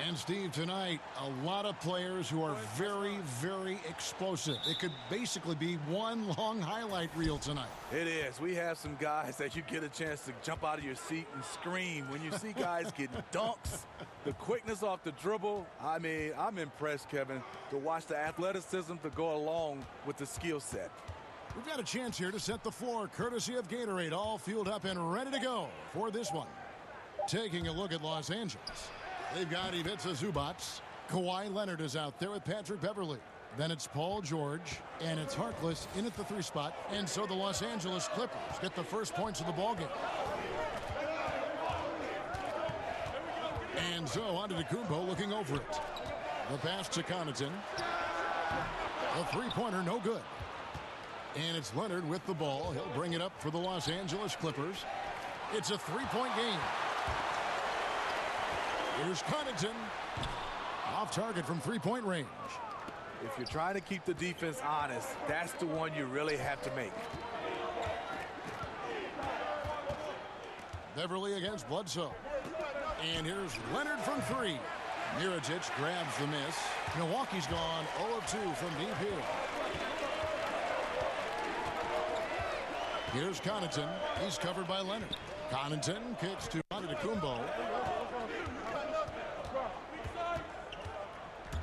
And, Steve, tonight, a lot of players who are very, very explosive. It could basically be one long highlight reel tonight. It is. We have some guys that you get a chance to jump out of your seat and scream when you see guys getting dunks, the quickness off the dribble. I mean, I'm impressed, Kevin, to watch the athleticism to go along with the skill set. We've got a chance here to set the floor, courtesy of Gatorade, all fueled up and ready to go for this one. Taking a look at Los Angeles. They've got Ivica Zubac. Kawhi Leonard is out there with Patrick Beverley. Then it's Paul George, and it's Harkless in at the 3 spot. And so the Los Angeles Clippers get the first points of the ballgame. And so Antetokounmpo looking over it. The pass to Connaughton. The three-pointer, no good. And it's Leonard with the ball. He'll bring it up for the Los Angeles Clippers. It's a three-point game. Here's Connaughton. Off target from three-point range. If you're trying to keep the defense honest, that's the one you really have to make. Beverly against Bledsoe. And here's Leonard from 3. Mirotic grabs the miss. Milwaukee's gone 0 of 2 from deep here. Here's Connaughton. He's covered by Leonard. Connaughton kicks to Antetokounmpo.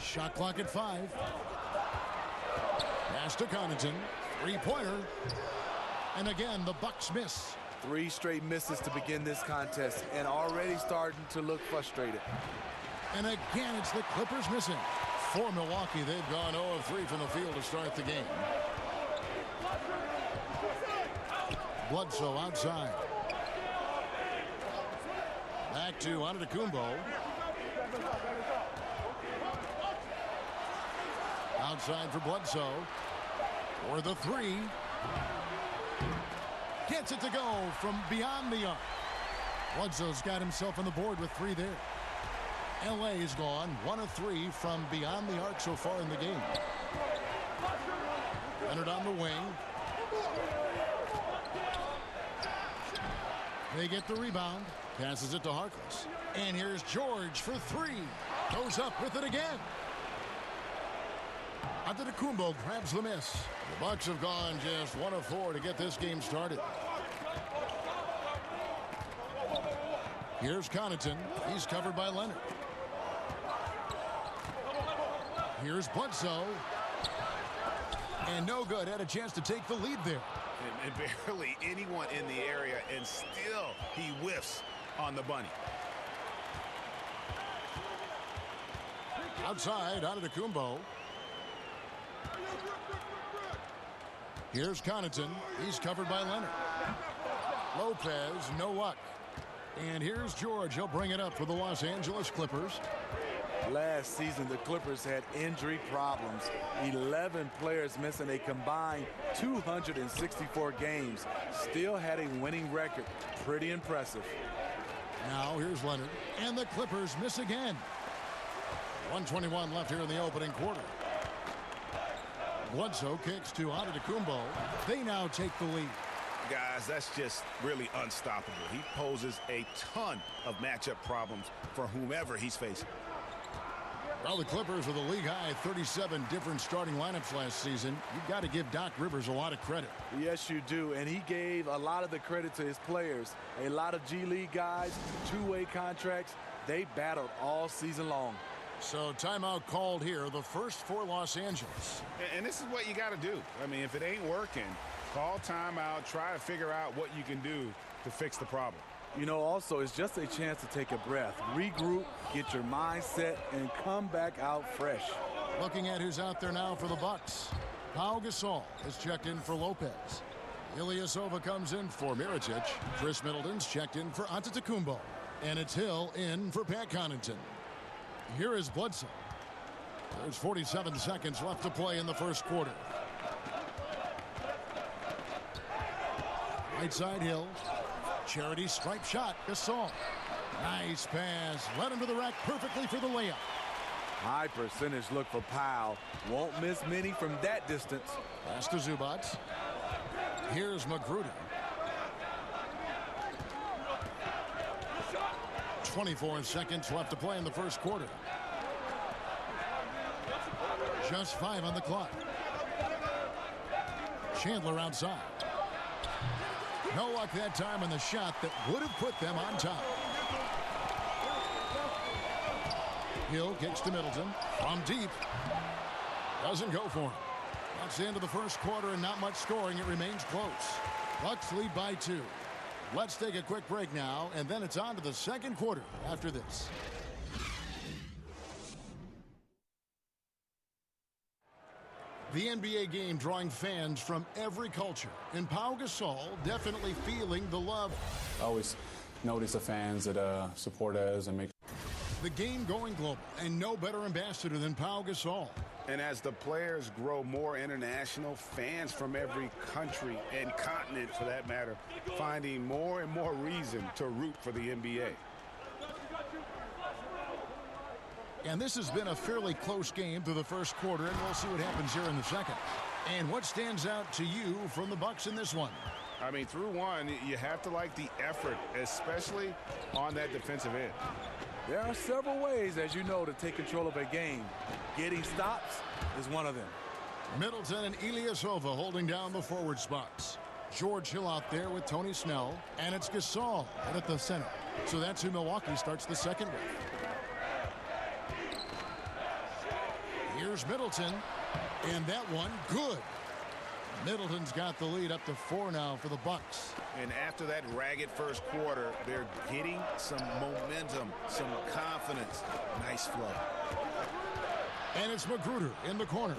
Shot clock at 5. Pass to Connaughton. Three-pointer. And again, the Bucks miss. 3 straight misses to begin this contest and already starting to look frustrated. And again, it's the Clippers missing. For Milwaukee, they've gone 0 of 3 from the field to start the game. Bledsoe outside. Back to Antetokounmpo. Outside for Bledsoe. For the 3. Gets it to go from beyond the arc. Bledsoe's got himself on the board with 3 there. L.A. is gone 1 of 3 from beyond the arc so far in the game. Leonard on the wing. They get the rebound. Passes it to Harkless. And here's George for 3. Goes up with it again. Antetokounmpo grabs the miss. The Bucks have gone just 1 of 4 to get this game started. Here's Connaughton. He's covered by Leonard. Here's Bledsoe. And no good. Had a chance to take the lead there. And barely anyone in the area, and still he whiffs on the bunny. Outside, Antetokounmpo. Here's Connaughton. He's covered by Leonard. Lopez, no luck. And here's George. He'll bring it up for the Los Angeles Clippers. Last season, the Clippers had injury problems. 11 players missing a combined 264 games. Still had a winning record. Pretty impressive. Now here's Leonard. And the Clippers miss again. 1:21 left here in the opening quarter. Bledsoe kicks to Antetokounmpo. They now take the lead. Guys, that's just really unstoppable. He poses a ton of matchup problems for whomever he's facing. Well, the Clippers with a league-high 37 different starting lineups last season. You've got to give Doc Rivers a lot of credit. Yes, you do. And he gave a lot of the credit to his players. A lot of G League guys, two-way contracts. They battled all season long. So timeout called here, the first for Los Angeles. And this is what you got to do. I mean, if it ain't working, call timeout, try to figure out what you can do to fix the problem. You know, also, it's just a chance to take a breath, regroup, get your mind set, and come back out fresh. Looking at who's out there now for the Bucks. Pau Gasol is checked in for Lopez. Ilyasova comes in for Mirotic. Chris Middleton's checked in for Antetokounmpo. And it's Hill in for Pat Connaughton. Here is Bledsoe. There's 47 seconds left to play in the first quarter. Right side Hill. Charity stripe shot. Gasol. Nice pass. Led him to the rack perfectly for the layup. High percentage look for Powell. Won't miss many from that distance. Pass to Zubac. Here's Magruder. 24 seconds left to play in the first quarter. Just 5 on the clock. Chandler outside. No luck that time on the shot that would have put them on top. Hill kicks to Middleton from deep. Doesn't go for him. That's the end of the first quarter and not much scoring. It remains close. Bucks lead by 2. Let's take a quick break now, and then it's on to the second quarter after this. The NBA game drawing fans from every culture. And Pau Gasol definitely feeling the love. I always notice the fans that support us and make the game going global, and no better ambassador than Pau Gasol. And as the players grow more international, fans from every country and continent, for that matter, finding more and more reason to root for the NBA. And this has been a fairly close game through the first quarter, and we'll see what happens here in the second. And what stands out to you from the Bucks in this one? I mean, through one, you have to like the effort, especially on that defensive end. There are several ways, as you know, to take control of a game. Getting stops is one of them. Middleton and Ilyasova holding down the forward spots. George Hill out there with Tony Snell, and it's Gasol at the center. So that's who Milwaukee starts the second with. Here's Middleton, and that one good. Middleton's got the lead up to 4 now for the Bucks. And after that ragged first quarter, they're getting some momentum, some confidence. Nice flow. And it's Magruder in the corner.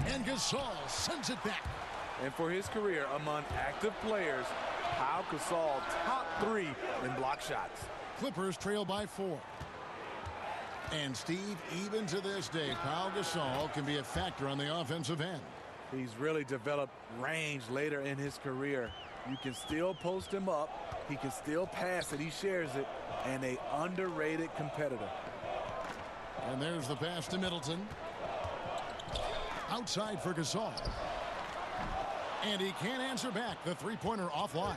And Gasol sends it back. And for his career among active players, Pau Gasol top 3 in block shots. Clippers trail by 4. And Steve, even to this day, Pau Gasol can be a factor on the offensive end. He's really developed range later in his career. You can still post him up. He can still pass it. He shares it. And an underrated competitor. And there's the pass to Middleton. Outside for Gasol. And he can't answer back. The three-pointer offline.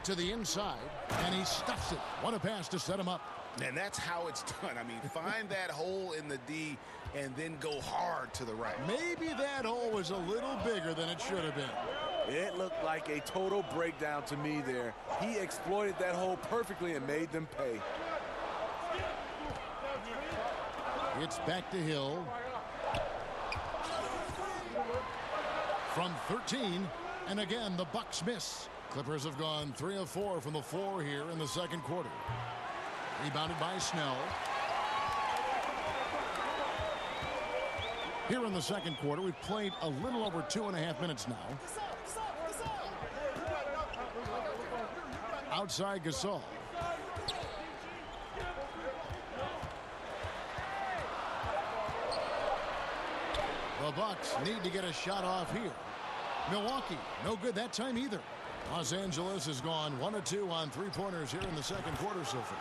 To the inside, and he stuffs it. What a pass to set him up. And that's how it's done. I mean, find that hole in the D and then go hard to the right. Maybe that hole was a little bigger than it should have been. It looked like a total breakdown to me there. He exploited that hole perfectly and made them pay. It's back to Hill. From 13, and again, the Bucks miss. Clippers have gone 3 of 4 from the floor here in the second quarter. Rebounded by Snell. Here in the second quarter, we've played a little over 2.5 minutes now. Outside Gasol. The Bucks need to get a shot off here. Milwaukee, no good that time either. Los Angeles has gone 1 of 2 on three-pointers here in the second quarter so far.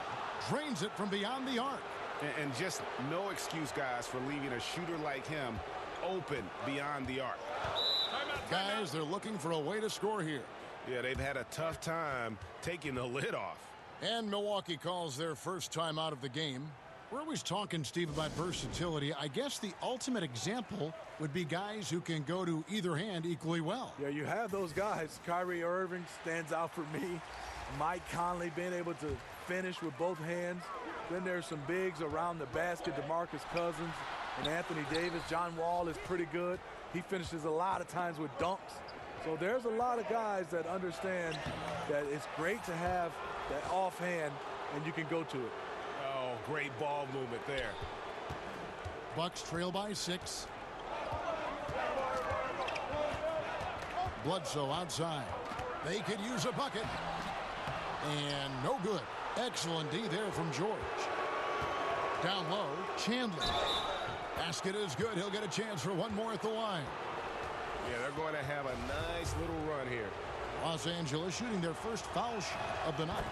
Drains it from beyond the arc. And just no excuse, guys, for leaving a shooter like him open beyond the arc. Guys, they're looking for a way to score here. Yeah, they've had a tough time taking the lid off. And Milwaukee calls their first time out of the game. We're always talking, Steve, about versatility. I guess the ultimate example would be guys who can go to either hand equally well. Yeah, you have those guys. Kyrie Irving stands out for me. Mike Conley being able to finish with both hands. Then there's some bigs around the basket, DeMarcus Cousins and Anthony Davis. John Wall is pretty good. He finishes a lot of times with dunks. So there's a lot of guys that understand that it's great to have that offhand and you can go to it. Oh, great ball movement there. Bucks trail by 6. Bledsoe outside. They could use a bucket. And no good. Excellent D there from George. Down low, Chandler. Basket is good. He'll get a chance for one more at the line. Yeah, they're going to have a nice little run here. Los Angeles shooting their first foul shot of the night.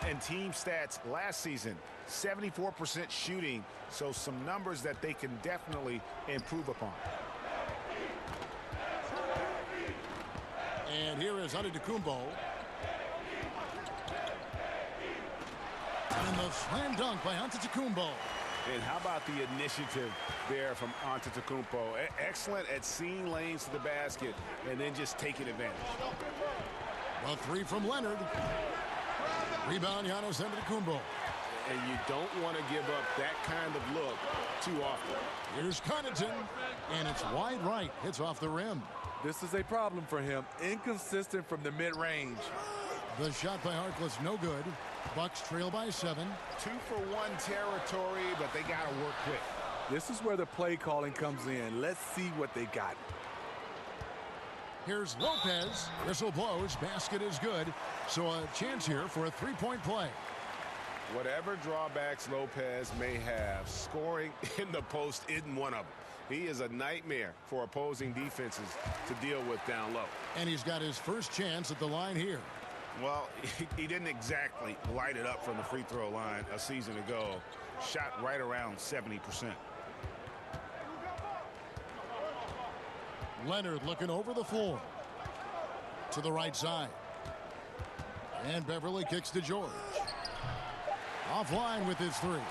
And team stats last season, 74% shooting, so some numbers that they can definitely improve upon. And here is Antetokounmpo. Slam dunk by Antetokounmpo. And how about the initiative there from Antetokounmpo? Excellent at seeing lanes to the basket and then just taking advantage. A three from Leonard. Rebound, Giannis Antetokounmpo. And you don't want to give up that kind of look too often. Here's Connaughton, and it's wide right. Hits off the rim. This is a problem for him. Inconsistent from the mid-range. The shot by Harkless, no good. Bucks trail by 7. 2-for-1 territory, but they got to work quick. This is where the play calling comes in. Let's see what they got. Here's Lopez. Whistle blows. Basket is good. So a chance here for a three-point play. Whatever drawbacks Lopez may have, scoring in the post isn't one of them. He is a nightmare for opposing defenses to deal with down low. And he's got his first chance at the line here. Well, he didn't exactly light it up from the free throw line a season ago. Shot right around 70%. Leonard looking over the floor. To the right side. And Beverly kicks to George. Offline with his three.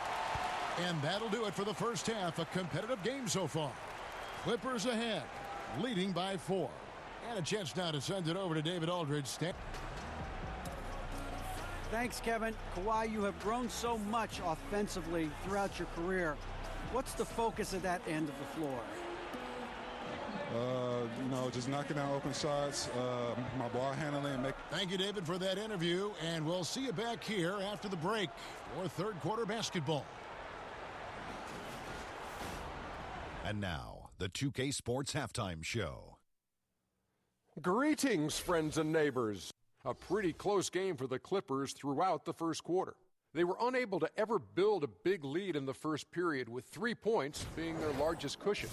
And that'll do it for the first half. A competitive game so far. Clippers ahead, leading by 4. And a chance now to send it over to David Aldridge. Thanks, Kevin. Kawhi, you have grown so much offensively throughout your career. What's the focus of that end of the floor? Just knocking down open shots, my ball handling. Thank you, David, for that interview. And we'll see you back here after the break for third quarter basketball. And now, the 2K Sports Halftime Show. Greetings, friends and neighbors. A pretty close game for the Clippers throughout the first quarter. They were unable to ever build a big lead in the first period, with 3 points being their largest cushion.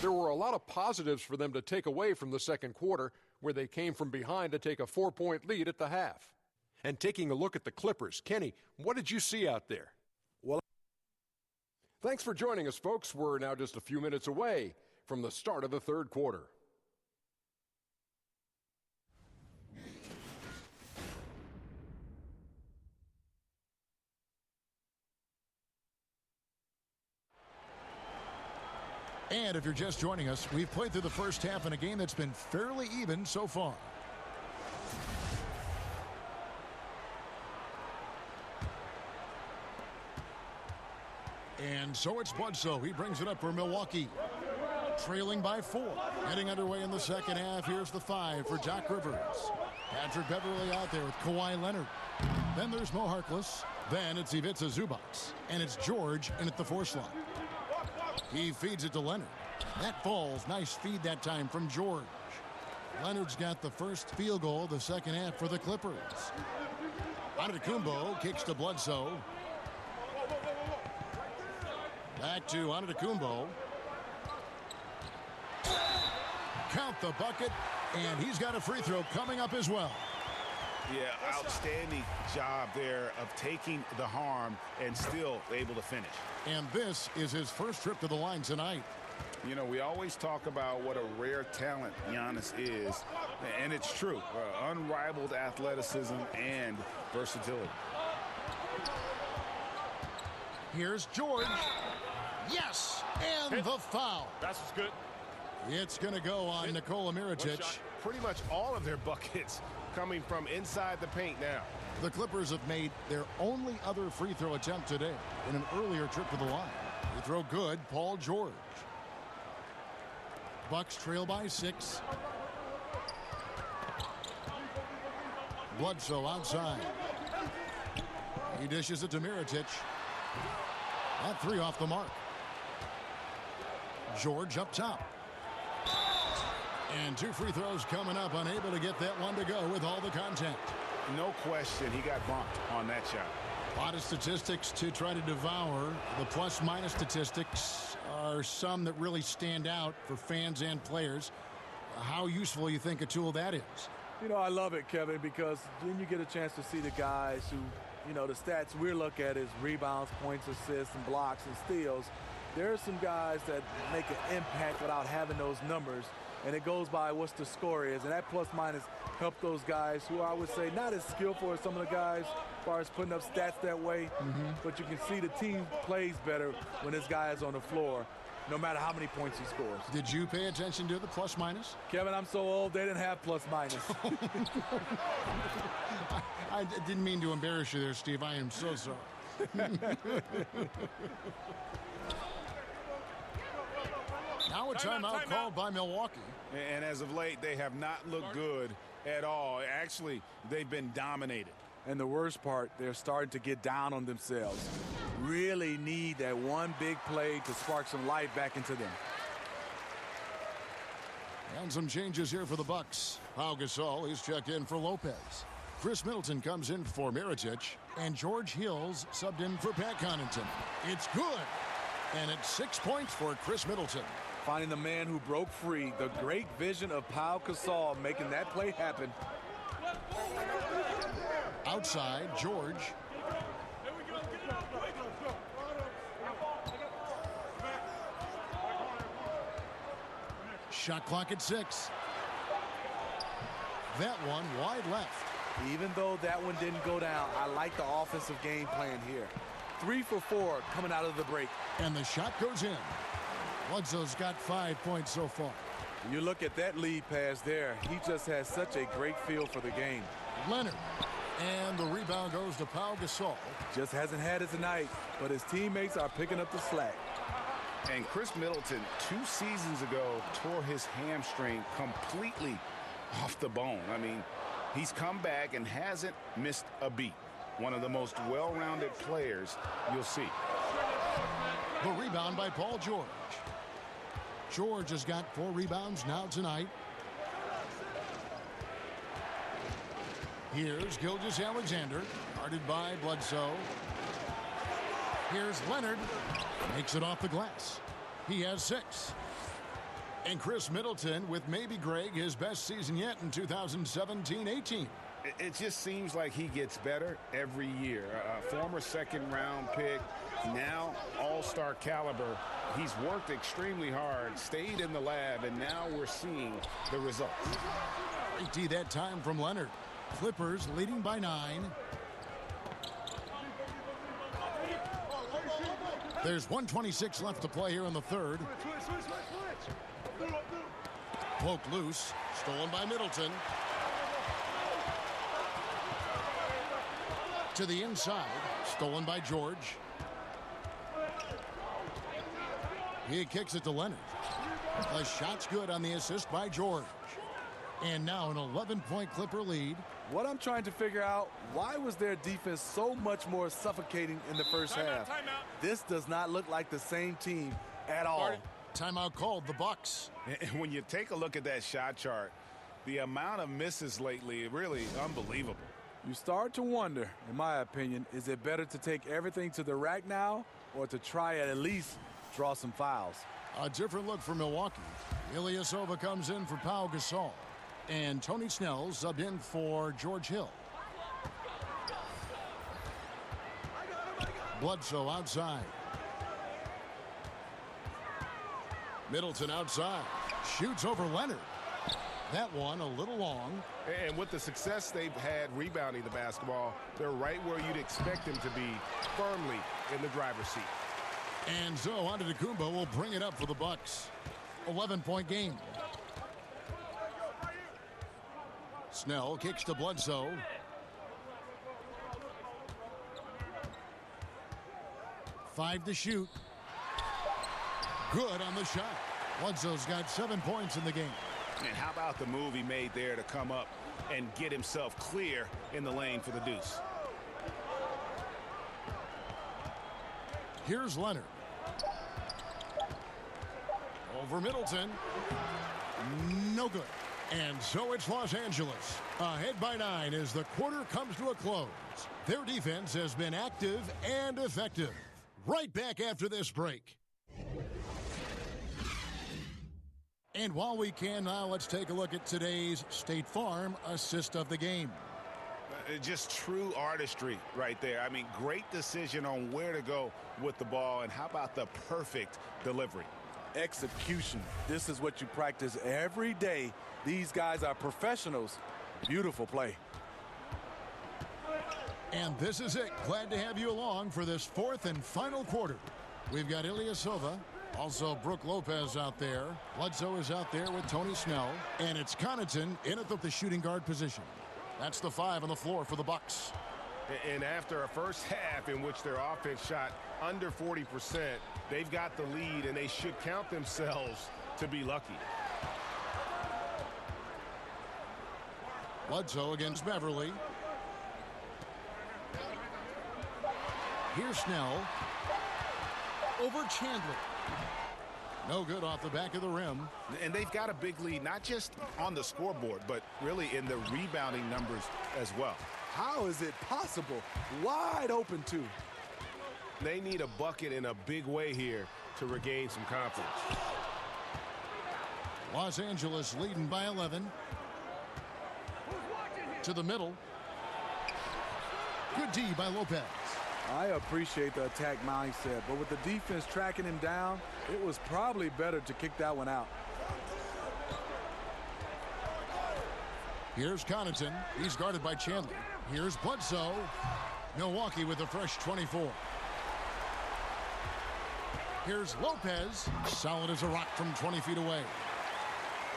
There were a lot of positives for them to take away from the second quarter, where they came from behind to take a 4-point lead at the half. And taking a look at the Clippers, Kenny, what did you see out there? Well, thanks for joining us, folks. We're now just a few minutes away from the start of the third quarter. And if you're just joining us, we've played through the first half in a game that's been fairly even so far. And so it's Bledsoe. He brings it up for Milwaukee. Trailing by 4. Getting underway in the second half. Here's the 5 for Doc Rivers. Patrick Beverly out there with Kawhi Leonard. Then there's Mo Harkless. Then it's Ivica Zubac. And it's George in at the 4 slot. He feeds it to Leonard. That falls. Nice feed that time from George. Leonard's got the first field goal of the second half for the Clippers. Antetokounmpo kicks to Bledsoe. Back to Antetokounmpo. Count the bucket, and he's got a free throw coming up as well. Yeah, outstanding job there of taking the harm and still able to finish. And this is his first trip to the line tonight. You know, we always talk about what a rare talent Giannis is, and it's true. Unrivaled athleticism and versatility. Here's George. Yes, and the foul. That's good. It's going to go on Nikola Mirotic. Pretty much all of their buckets coming from inside the paint now. The Clippers have made their only other free throw attempt today in an earlier trip to the line. They throw good, Paul George. Bucks trail by 6. Bledsoe outside. He dishes it to Mirotic. That 3 off the mark. George up top. And 2 free throws coming up, unable to get that one to go with all the contact. No question, he got bumped on that shot. A lot of statistics to try to devour. The plus-minus statistics are some that really stand out for fans and players. How useful you think a tool that is? You know, I love it, Kevin, because then you get a chance to see the guys who, you know, the stats we look at is rebounds, points, assists, and blocks and steals. There are some guys that make an impact without having those numbers. and it goes by what the score is. And that plus-minus helped those guys who I would say not as skillful as some of the guys as far as putting up stats that way. But you can see the team plays better when this guy is on the floor, no matter how many points he scores. Did you pay attention to the plus-minus? Kevin, I'm so old, they didn't have plus-minus. I didn't mean to embarrass you there, Steve. I am so sorry. Now a timeout called by Milwaukee. And as of late, they have not looked good at all. Actually, they've been dominated. And the worst part, they're starting to get down on themselves. Really need that one big play to spark some life back into them. And some changes here for the Bucks. Pau Gasol is checked in for Lopez. Chris Middleton comes in for Mirotic. And George Hill's subbed in for Pat Connaughton. It's good. And it's 6 points for Chris Middleton. Finding the man who broke free. The great vision of Pau Gasol making that play happen. Outside, George. Shot clock at 6. That one wide left. Even though that one didn't go down, I like the offensive game plan here. 3 for 4 coming out of the break. And the shot goes in. Bledsoe's got 5 points so far. You look at that lead pass there. He just has such a great feel for the game. Leonard. And the rebound goes to Pau Gasol. Just hasn't had it tonight, but his teammates are picking up the slack. And Chris Middleton, 2 seasons ago, tore his hamstring completely off the bone. I mean, he's come back and hasn't missed a beat. One of the most well-rounded players you'll see. The rebound by Paul George. George has got 4 rebounds now tonight. Here's Gilgeous-Alexander, guarded by Bledsoe. Here's Leonard, makes it off the glass. He has 6. And Chris Middleton with maybe, Greg, his best season yet in 2017-18. It just seems like he gets better every year. A former second-round pick, now all-star caliber. He's worked extremely hard, stayed in the lab, and now we're seeing the results. Great D that time from Leonard. Clippers leading by 9. There's 1:26 left to play here in the third. Poked loose, stolen by Middleton. To the inside, stolen by George. He kicks it to Leonard. The shot's good on the assist by George. And now an 11-point Clipper lead. What I'm trying to figure out, why was their defense so much more suffocating in the first half? This does not look like the same team at all. Timeout called the Bucks. And when you take a look at that shot chart, the amount of misses lately, really unbelievable. You start to wonder, in my opinion, is it better to take everything to the rack now or to try at least draw some fouls? A different look for Milwaukee. Ilyasova comes in for Pau Gasol. And Tony Snell subbed in for George Hill. Bledsoe outside. Middleton outside. Shoots over Leonard. That one a little long. And with the success they've had rebounding the basketball, they're right where you'd expect them to be, firmly in the driver's seat. And so Antetokounmpo will bring it up for the Bucks. 11-point game. Snell kicks to Bledsoe. Five to shoot. Good on the shot. Bledsoe's got 7 points in the game. And how about the move he made there to come up and get himself clear in the lane for the deuce? Here's Leonard. Over Middleton. No good. And so it's Los Angeles. Ahead by 9 as the quarter comes to a close. Their defense has been active and effective. Right back after this break. And while we can now, let's take a look at today's State Farm assist of the game. Just true artistry right there. I mean, great decision on where to go with the ball, and how about the perfect delivery? Execution. This is what you practice every day. These guys are professionals. Beautiful play. And this is it. Glad to have you along for this fourth and final quarter. We've got Ilyasova, also Brooke Lopez out there. Bledsoe is out there with Tony Snell. And it's Connaughton in at the shooting guard position. That's the 5 on the floor for the Bucks. And after a first half in which their offense shot under 40%, they've got the lead, and they should count themselves to be lucky. Bledsoe against Beverly. Here's Snell. Over Chandler. No good off the back of the rim. And they've got a big lead, not just on the scoreboard, but really in the rebounding numbers as well. How is it possible? Wide open, too. They need a bucket in a big way here to regain some confidence. Los Angeles leading by 11. To the middle. Good D by Lopez. I appreciate the attack mindset, but with the defense tracking him down, it was probably better to kick that one out. Here's Connaughton. He's guarded by Chandler. Here's Bledsoe. Milwaukee with a fresh 24. Here's Lopez. Solid as a rock from 20 feet away.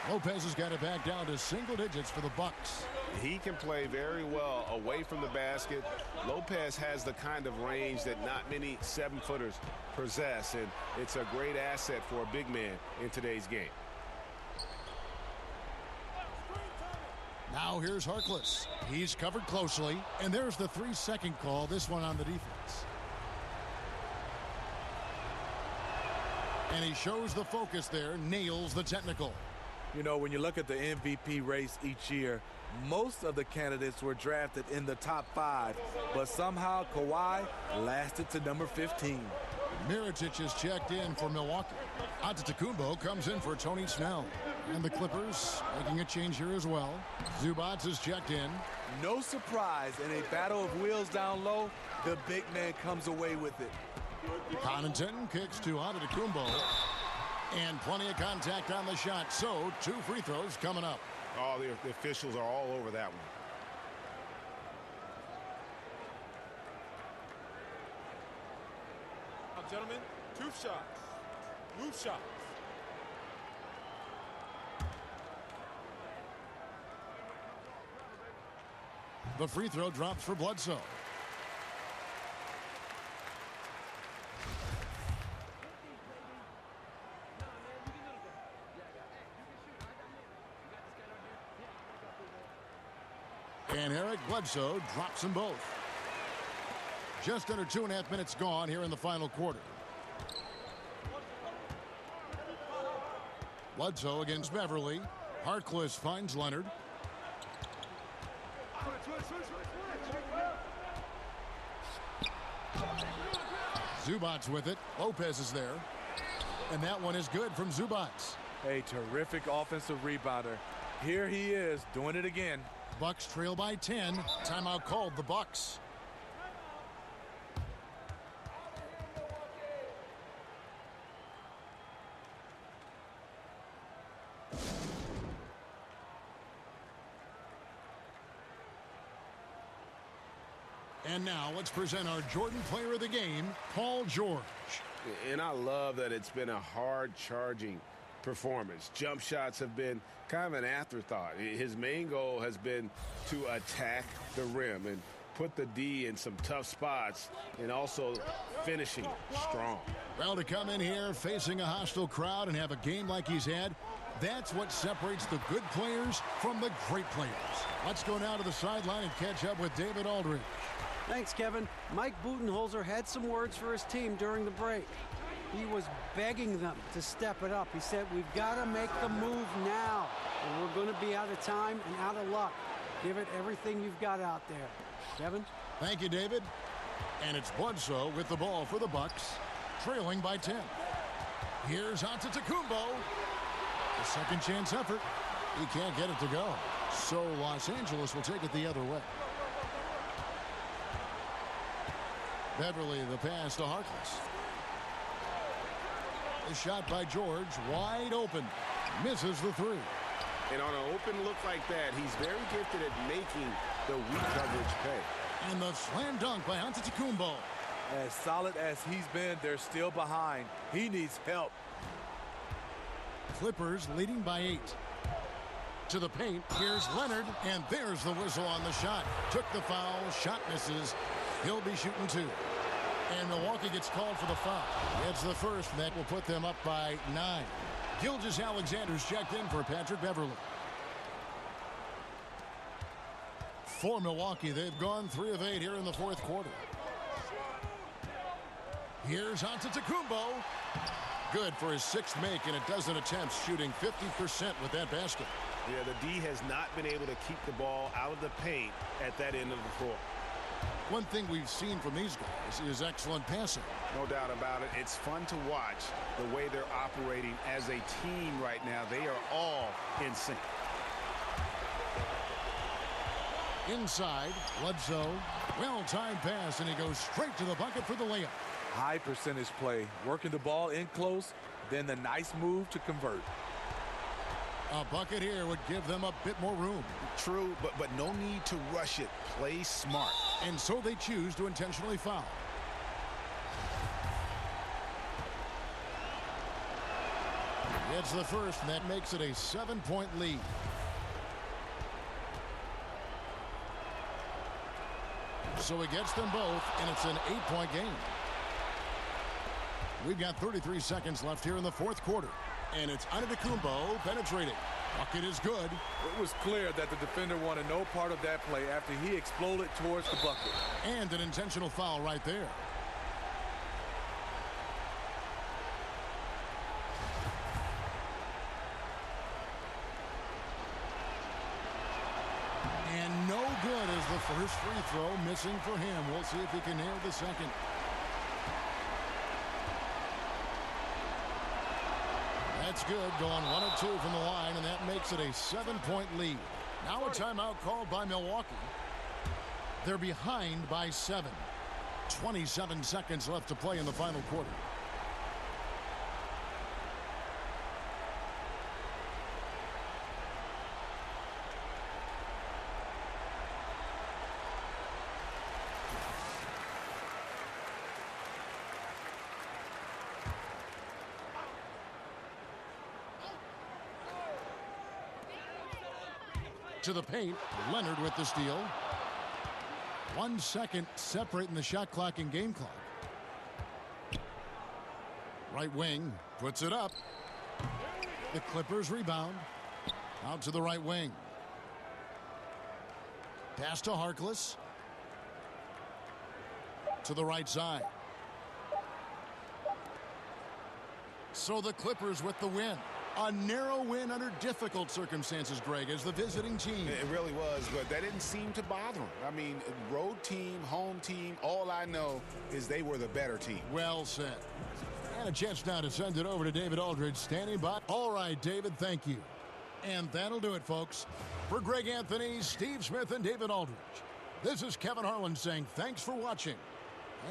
Lopez has got it back down to single digits for the Bucks. He can play very well away from the basket. Lopez has the kind of range that not many 7-footers possess, and it's a great asset for a big man in today's game. Now here's Harkless. He's covered closely, and there's the 3-second call, this one on the defense. And he shows the focus there, nails the technical. You know, when you look at the MVP race each year, most of the candidates were drafted in the top 5, but somehow Kawhi lasted to number 15. Mirotic is checked in for Milwaukee. Antetokounmpo comes in for Tony Snell. And the Clippers making a change here as well. Zubac is checked in. No surprise, in a battle of wheels down low, the big man comes away with it. Connaughton kicks to Antetokounmpo. And plenty of contact on the shot, so 2 free throws coming up. Oh, the officials are all over that one. Now, gentlemen, 2 shots. Move shots. The free throw drops for Bledsoe. And Eric Bledsoe drops them both. Just under 2.5 minutes gone here in the final quarter. Bledsoe against Beverly. Harkless finds Leonard. Zubac with it. Lopez is there. And that one is good from Zubac. A terrific offensive rebounder. Here he is doing it again. Bucks trail by 10. Timeout called the Bucks. And now let's present our Jordan Player of the Game, Paul George. And I love that it's been a hard-charging performance. Jump shots have been kind of an afterthought. His main goal has been to attack the rim and put the D in some tough spots and also finishing strong. Well, to come in here facing a hostile crowd and have a game like he's had, that's what separates the good players from the great players. Let's go now to the sideline and catch up with David Aldridge. Thanks, Kevin. Mike Budenholzer had some words for his team during the break. He was begging them to step it up. He said, we've got to make the move now, or we're going to be out of time and out of luck. Give it everything you've got out there. Kevin? Thank you, David. And it's Bledsoe with the ball for the Bucks, trailing by 10. Here's Antetokounmpo. A second chance effort. He can't get it to go. So Los Angeles will take it the other way. Beverly, the pass to Harkless. The shot by George, wide open. Misses the three. And on an open look like that, he's very gifted at making the weak coverage pay. And the slam dunk by Antetokounmpo. As solid as he's been, they're still behind. He needs help. Clippers leading by 8. To the paint, here's Leonard, and there's the whistle on the shot. Took the foul, shot misses. He'll be shooting 2. And Milwaukee gets called for the foul. It's the first, and that will put them up by 9. Gilgeous-Alexander's checked in for Patrick Beverley. For Milwaukee, they've gone 3 of 8 here in the fourth quarter. Here's Antetokounmpo. Good for his 6th make in a dozen attempts, shooting 50% with that basket. Yeah, the D has not been able to keep the ball out of the paint at that end of the floor. One thing we've seen from these guys is excellent passing. No doubt about it. It's fun to watch the way they're operating as a team right now. They are all in sync. Inside, Bledsoe. Well-timed pass, and he goes straight to the bucket for the layup. High percentage play. Working the ball in close, then the nice move to convert. A bucket here would give them a bit more room. True, but no need to rush it. Play smart. And so they choose to intentionally foul. It's the first, and that makes it a 7-point lead. So he gets them both, and it's an 8-point game. We've got 33 seconds left here in the fourth quarter. And it's Antetokounmpo penetrating. Bucket is good. It was clear that the defender wanted no part of that play after he exploded towards the bucket. And an intentional foul right there. And no good as the first free throw missing for him. We'll see if he can nail the second. That's good, going 1 of 2 from the line, and that makes it a 7-point lead. Now a timeout called by Milwaukee. They're behind by 7. 27 seconds left to play in the final quarter. To the paint, Leonard with the steal. 1 second separating the shot clock and game clock. Right wing puts it up. The Clippers rebound. Out to the right wing. Pass to Harkless. To the right side. So the Clippers with the win. A narrow win under difficult circumstances, Greg, as the visiting team. It really was, but that didn't seem to bother them. I mean, road team, home team, all I know is they were the better team. Well said. And a chance now to send it over to David Aldridge, standing by. All right, David, thank you. And that'll do it, folks. For Greg Anthony, Steve Smith, and David Aldridge, this is Kevin Harlan saying thanks for watching,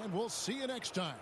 and we'll see you next time.